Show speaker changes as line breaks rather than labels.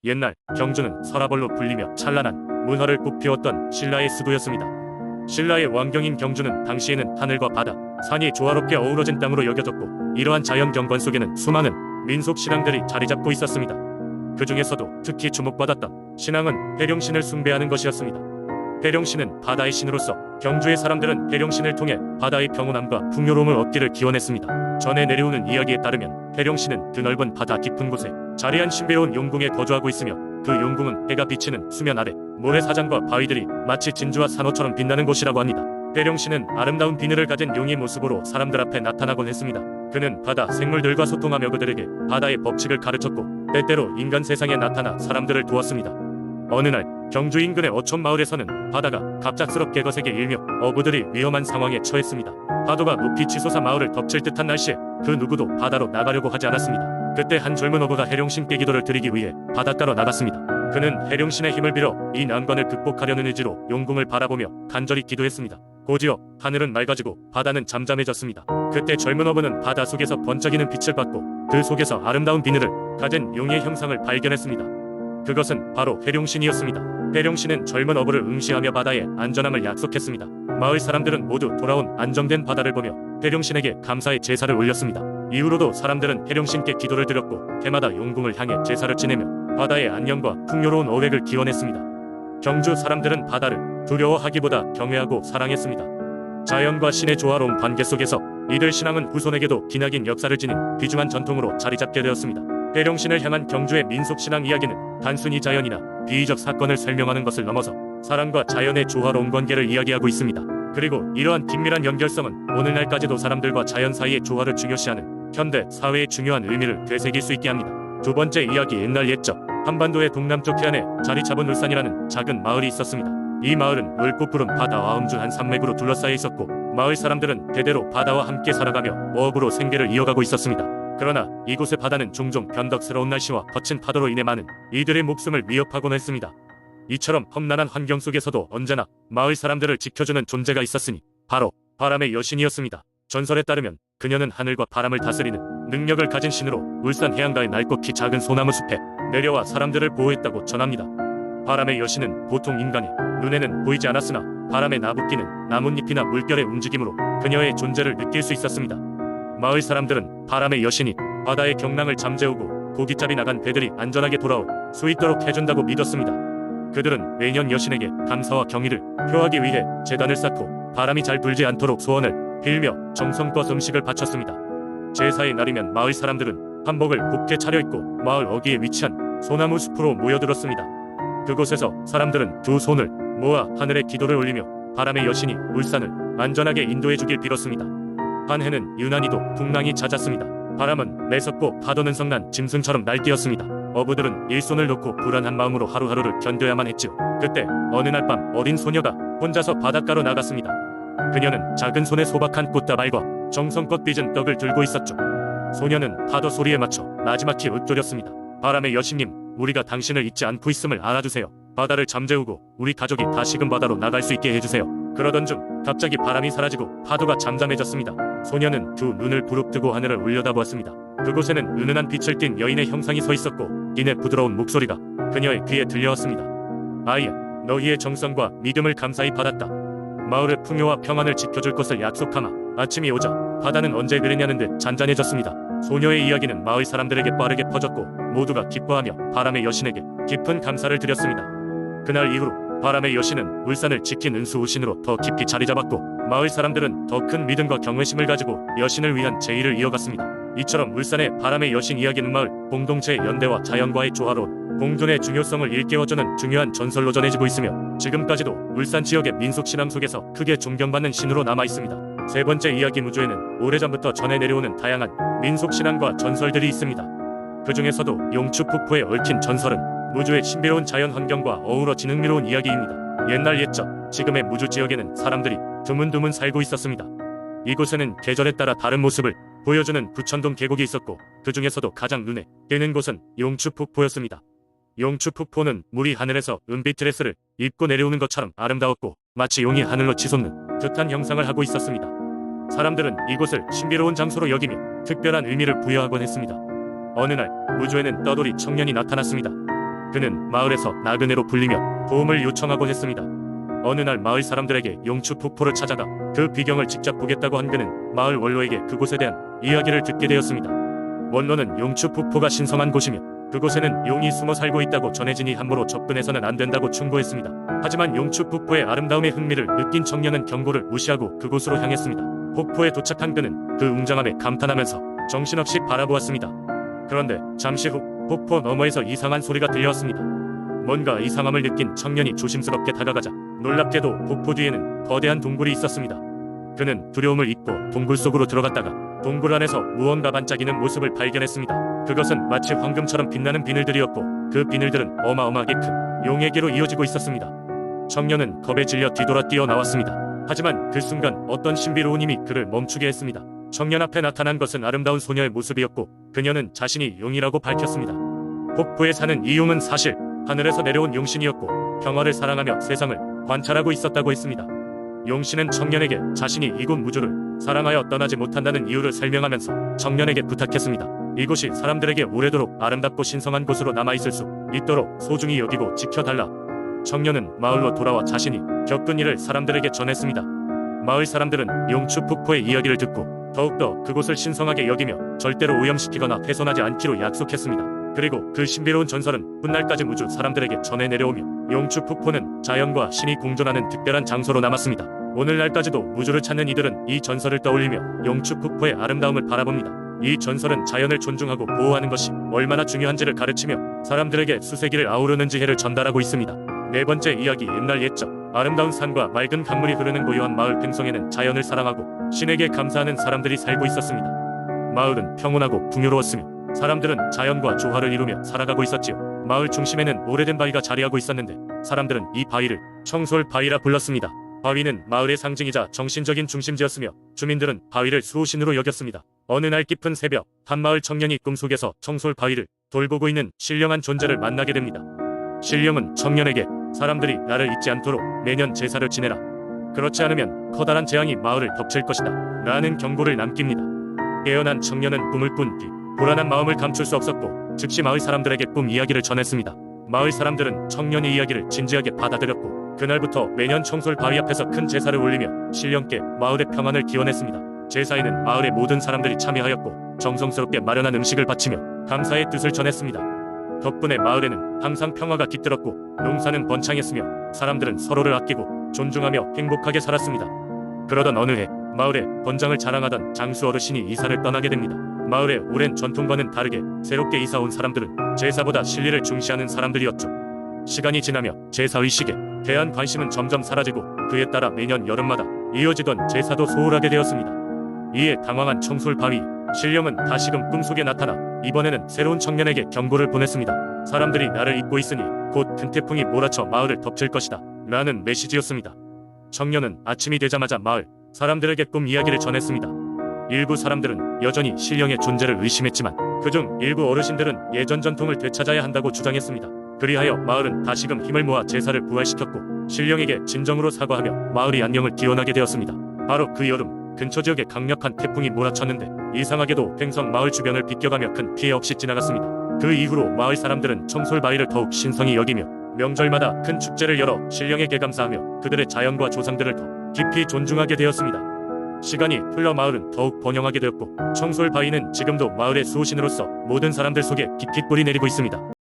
옛날 경주는 서라벌로 불리며 찬란한 문화를 꽃피웠던 신라의 수도였습니다. 신라의 왕경인 경주는 당시에는 하늘과 바다, 산이 조화롭게 어우러진 땅으로 여겨졌고, 이러한 자연 경관 속에는 수많은 민속 신앙들이 자리잡고 있었습니다. 그 중에서도 특히 주목받았던 신앙은 해룡신을 숭배하는 것이었습니다. 해룡신은 바다의 신으로서 경주의 사람들은 해룡신을 통해 바다의 평온함과 풍요로움을 얻기를 기원했습니다. 전해 내려오는 이야기에 따르면 해룡신은 드넓은 바다 깊은 곳에 자리한 신비로운 용궁에 거주하고 있으며, 그 용궁은 해가 비치는 수면 아래 모래사장과 바위들이 마치 진주와 산호처럼 빛나는 곳이라고 합니다. 해룡신은 아름다운 비늘을 가진 용의 모습으로 사람들 앞에 나타나곤 했습니다. 그는 바다 생물들과 소통하며 그들에게 바다의 법칙을 가르쳤고, 때때로 인간 세상에 나타나 사람들을 도왔습니다. 어느 날 경주 인근의 어촌 마을에서는 바다가 갑작스럽게 거세게 일며 어부들이 위험한 상황에 처했습니다. 파도가 높이 치솟아 마을을 덮칠 듯한 날씨에 그 누구도 바다로 나가려고 하지 않았습니다. 그때 한 젊은 어부가 해룡신께 기도를 드리기 위해 바닷가로 나갔습니다. 그는 해룡신의 힘을 빌어 이 난관을 극복하려는 의지로 용궁을 바라보며 간절히 기도했습니다. 곧이어 하늘은 맑아지고 바다는 잠잠해졌습니다. 그때 젊은 어부는 바다 속에서 번쩍이는 빛을 받고, 그 속에서 아름다운 비늘을 가진 용의 형상을 발견했습니다. 그것은 바로 해룡신이었습니다. 해룡신은 젊은 어부를 응시하며 바다의 안전함을 약속했습니다. 마을 사람들은 모두 돌아온 안정된 바다를 보며 해룡신에게 감사의 제사를 올렸습니다. 이후로도 사람들은 해룡신께 기도를 드렸고, 해마다 용궁을 향해 제사를 지내며 바다의 안녕과 풍요로운 어획을 기원했습니다. 경주 사람들은 바다를 두려워하기보다 경외하고 사랑했습니다. 자연과 신의 조화로운 관계 속에서 이들 신앙은 후손에게도 기나긴 역사를 지닌 귀중한 전통으로 자리잡게 되었습니다. 해룡신을 향한 경주의 민속신앙 이야기는 단순히 자연이나 비이적 사건을 설명하는 것을 넘어서 사람과 자연의 조화로운 관계를 이야기하고 있습니다. 그리고 이러한 긴밀한 연결성은 오늘날까지도 사람들과 자연 사이의 조화를 중요시하는 현대 사회의 중요한 의미를 되새길 수 있게 합니다. 두 번째 이야기, 옛날 옛적 한반도의 동남쪽 해안에 자리 잡은 울산이라는 작은 마을이 있었습니다. 이 마을은 넓고 푸른 바다와 엄중한 산맥으로 둘러싸여 있었고, 마을 사람들은 대대로 바다와 함께 살아가며 어업으로 생계를 이어가고 있었습니다. 그러나 이곳의 바다는 종종 변덕스러운 날씨와 거친 파도로 인해 많은 이들의 목숨을 위협하곤 했습니다. 이처럼 험난한 환경 속에서도 언제나 마을 사람들을 지켜주는 존재가 있었으니 바로 바람의 여신이었습니다. 전설에 따르면 그녀는 하늘과 바람을 다스리는 능력을 가진 신으로 울산 해안가의 날것이 작은 소나무 숲에 내려와 사람들을 보호했다고 전합니다. 바람의 여신은 보통 인간의 눈에는 보이지 않았으나 바람에 나부끼는 나뭇잎이나 물결의 움직임으로 그녀의 존재를 느낄 수 있었습니다. 마을 사람들은 바람의 여신이 바다의 경랑을 잠재우고 고깃잡이 나간 배들이 안전하게 돌아올 수 있도록 해준다고 믿었습니다. 그들은 매년 여신에게 감사와 경의를 표하기 위해 제단을 쌓고 바람이 잘 불지 않도록 소원을 빌며 정성껏 음식을 바쳤습니다. 제사의 날이면 마을 사람들은 한복을 곱게 차려입고 마을 어귀에 위치한 소나무 숲으로 모여들었습니다. 그곳에서 사람들은 두 손을 모아 하늘에 기도를 올리며 바람의 여신이 울산을 안전하게 인도해주길 빌었습니다. 한 해는 유난히도 풍랑이 잦았습니다. 바람은 매섭고 파도는 성난 짐승처럼 날뛰었습니다. 어부들은 일손을 놓고 불안한 마음으로 하루하루를 견뎌야만 했지요. 그때 어느 날 밤 어린 소녀가 혼자서 바닷가로 나갔습니다. 그녀는 작은 손에 소박한 꽃다발과 정성껏 빚은 떡을 들고 있었죠. 소녀는 파도 소리에 맞춰 나지막히 읊조렸습니다. 바람의 여신님, 우리가 당신을 잊지 않고 있음을 알아주세요. 바다를 잠재우고 우리 가족이 다시금 바다로 나갈 수 있게 해주세요. 그러던 중 갑자기 바람이 사라지고 파도가 잠잠해졌습니다. 소녀는 두 눈을 부릅뜨고 하늘을 올려다보았습니다. 그곳에는 은은한 빛을 띤 여인의 형상이 서 있었고, 이내 부드러운 목소리가 그녀의 귀에 들려왔습니다. 아이야, 너희의 정성과 믿음을 감사히 받았다. 마을의 풍요와 평안을 지켜줄 것을 약속하마. 아침이 오자 바다는 언제 그랬냐는 듯 잔잔해졌습니다. 소녀의 이야기는 마을 사람들에게 빠르게 퍼졌고, 모두가 기뻐하며 바람의 여신에게 깊은 감사를 드렸습니다. 그날 이후로 바람의 여신은 울산을 지킨 은수우신으로 더 깊이 자리잡았고, 마을 사람들은 더 큰 믿음과 경외심을 가지고 여신을 위한 제의를 이어갔습니다. 이처럼 울산의 바람의 여신 이야기는 마을 공동체의 연대와 자연과의 조화로운 공존의 중요성을 일깨워주는 중요한 전설로 전해지고 있으며, 지금까지도 울산 지역의 민속신앙 속에서 크게 존경받는 신으로 남아있습니다. 세 번째 이야기, 무주에는 오래전부터 전해 내려오는 다양한 민속신앙과 전설들이 있습니다. 그 중에서도 용추폭포에 얽힌 전설은 무주의 신비로운 자연 환경과 어우러진 흥미로운 이야기입니다. 옛날 옛적 지금의 무주 지역에는 사람들이 드문드문 살고 있었습니다. 이곳에는 계절에 따라 다른 모습을 보여주는 부천동 계곡이 있었고, 그 중에서도 가장 눈에 띄는 곳은 용추폭포였습니다. 용추폭포는 물이 하늘에서 은빛 드레스를 입고 내려오는 것처럼 아름다웠고, 마치 용이 하늘로 치솟는 듯한 형상을 하고 있었습니다. 사람들은 이곳을 신비로운 장소로 여기며 특별한 의미를 부여하곤 했습니다. 어느 날 무주에는 떠돌이 청년이 나타났습니다. 그는 마을에서 나그네로 불리며 도움을 요청하곤 했습니다. 어느 날 마을 사람들에게 용추 폭포를 찾아가 그 비경을 직접 보겠다고 한 그는 마을 원로에게 그곳에 대한 이야기를 듣게 되었습니다. 원로는 용추 폭포가 신성한 곳이며 그곳에는 용이 숨어 살고 있다고 전해지니 함부로 접근해서는 안 된다고 충고했습니다. 하지만 용추 폭포의 아름다움에 흥미를 느낀 청년은 경고를 무시하고 그곳으로 향했습니다. 폭포에 도착한 그는 그 웅장함에 감탄하면서 정신없이 바라보았습니다. 그런데 잠시 후 폭포 너머에서 이상한 소리가 들려왔습니다. 뭔가 이상함을 느낀 청년이 조심스럽게 다가가자 놀랍게도 폭포 뒤에는 거대한 동굴이 있었습니다. 그는 두려움을 잊고 동굴 속으로 들어갔다가 동굴 안에서 무언가 반짝이는 모습을 발견했습니다. 그것은 마치 황금처럼 빛나는 비늘들이었고 그 비늘들은 어마어마하게 큰 용에게로 이어지고 있었습니다. 청년은 겁에 질려 뒤돌아 뛰어나왔습니다. 하지만 그 순간 어떤 신비로운 힘이 그를 멈추게 했습니다. 청년 앞에 나타난 것은 아름다운 소녀의 모습이었고 그녀는 자신이 용이라고 밝혔습니다. 폭포에 사는 이 용은 사실 하늘에서 내려온 용신이었고 평화를 사랑하며 세상을 관찰하고 있었다고 했습니다. 용신은 청년에게 자신이 이곳 무주를 사랑하여 떠나지 못한다는 이유를 설명하면서 청년에게 부탁했습니다. 이곳이 사람들에게 오래도록 아름답고 신성한 곳으로 남아있을 수 있도록 소중히 여기고 지켜달라. 청년은 마을로 돌아와 자신이 겪은 일을 사람들에게 전했습니다. 마을 사람들은 용추 폭포의 이야기를 듣고 더욱더 그곳을 신성하게 여기며 절대로 오염시키거나 훼손하지 않기로 약속했습니다. 그리고 그 신비로운 전설은 훗날까지 무주 사람들에게 전해 내려오며 용추 폭포는 자연과 신이 공존하는 특별한 장소로 남았습니다. 오늘날까지도 무주를 찾는 이들은 이 전설을 떠올리며 용추 폭포의 아름다움을 바라봅니다. 이 전설은 자연을 존중하고 보호하는 것이 얼마나 중요한지를 가르치며 사람들에게 수세기를 아우르는 지혜를 전달하고 있습니다. 네 번째 이야기. 옛날 옛적 아름다운 산과 맑은 강물이 흐르는 고요한 마을 팽성에는 자연을 사랑하고 신에게 감사하는 사람들이 살고 있었습니다. 마을은 평온하고 풍요로웠으며 사람들은 자연과 조화를 이루며 살아가고 있었지요. 마을 중심에는 오래된 바위가 자리하고 있었는데 사람들은 이 바위를 청솔 바위라 불렀습니다. 바위는 마을의 상징이자 정신적인 중심지였으며 주민들은 바위를 수호신으로 여겼습니다. 어느 날 깊은 새벽 한 마을 청년이 꿈속에서 청솔 바위를 돌보고 있는 신령한 존재를 만나게 됩니다. 신령은 청년에게 사람들이 나를 잊지 않도록 매년 제사를 지내라. 그렇지 않으면 커다란 재앙이 마을을 덮칠 것이다 라는 경고를 남깁니다. 깨어난 청년은 꿈을 꾼 뒤 불안한 마음을 감출 수 없었고 즉시 마을 사람들에게 꿈 이야기를 전했습니다. 마을 사람들은 청년의 이야기를 진지하게 받아들였고 그날부터 매년 청솔 바위 앞에서 큰 제사를 올리며 신령께 마을의 평안을 기원했습니다. 제사에는 마을의 모든 사람들이 참여하였고 정성스럽게 마련한 음식을 바치며 감사의 뜻을 전했습니다. 덕분에 마을에는 항상 평화가 깃들었고 농사는 번창했으며 사람들은 서로를 아끼고 존중하며 행복하게 살았습니다. 그러던 어느 해 마을에 번장을 자랑하던 장수 어르신이 이사를 떠나게 됩니다. 마을의 오랜 전통과는 다르게 새롭게 이사 온 사람들은 제사보다 신리를 중시하는 사람들이었죠. 시간이 지나며 제사의식에 대한 관심은 점점 사라지고 그에 따라 매년 여름마다 이어지던 제사도 소홀하게 되었습니다. 이에 당황한 청솔 바위 신령은 다시금 꿈속에 나타나 이번에는 새로운 청년에게 경고를 보냈습니다. 사람들이 나를 잊고 있으니 곧 큰 태풍이 몰아쳐 마을을 덮칠 것이다 라는 메시지였습니다. 청년은 아침이 되자마자 마을 사람들에게 꿈 이야기를 전했습니다. 일부 사람들은 여전히 신령의 존재를 의심했지만 그중 일부 어르신들은 예전 전통을 되찾아야 한다고 주장했습니다. 그리하여 마을은 다시금 힘을 모아 제사를 부활시켰고 신령에게 진정으로 사과하며 마을의 안녕을 기원하게 되었습니다. 바로 그 여름 근처 지역에 강력한 태풍이 몰아쳤는데 이상하게도 팽성 마을 주변을 비껴가며 큰 피해 없이 지나갔습니다. 그 이후로 마을 사람들은 청솔 바위를 더욱 신성히 여기며 명절마다 큰 축제를 열어 신령에게 감사하며 그들의 자연과 조상들을 더 깊이 존중하게 되었습니다. 시간이 흘러 마을은 더욱 번영하게 되었고 청솔 바위는 지금도 마을의 수호신으로서 모든 사람들 속에 깊이 뿌리 내리고 있습니다.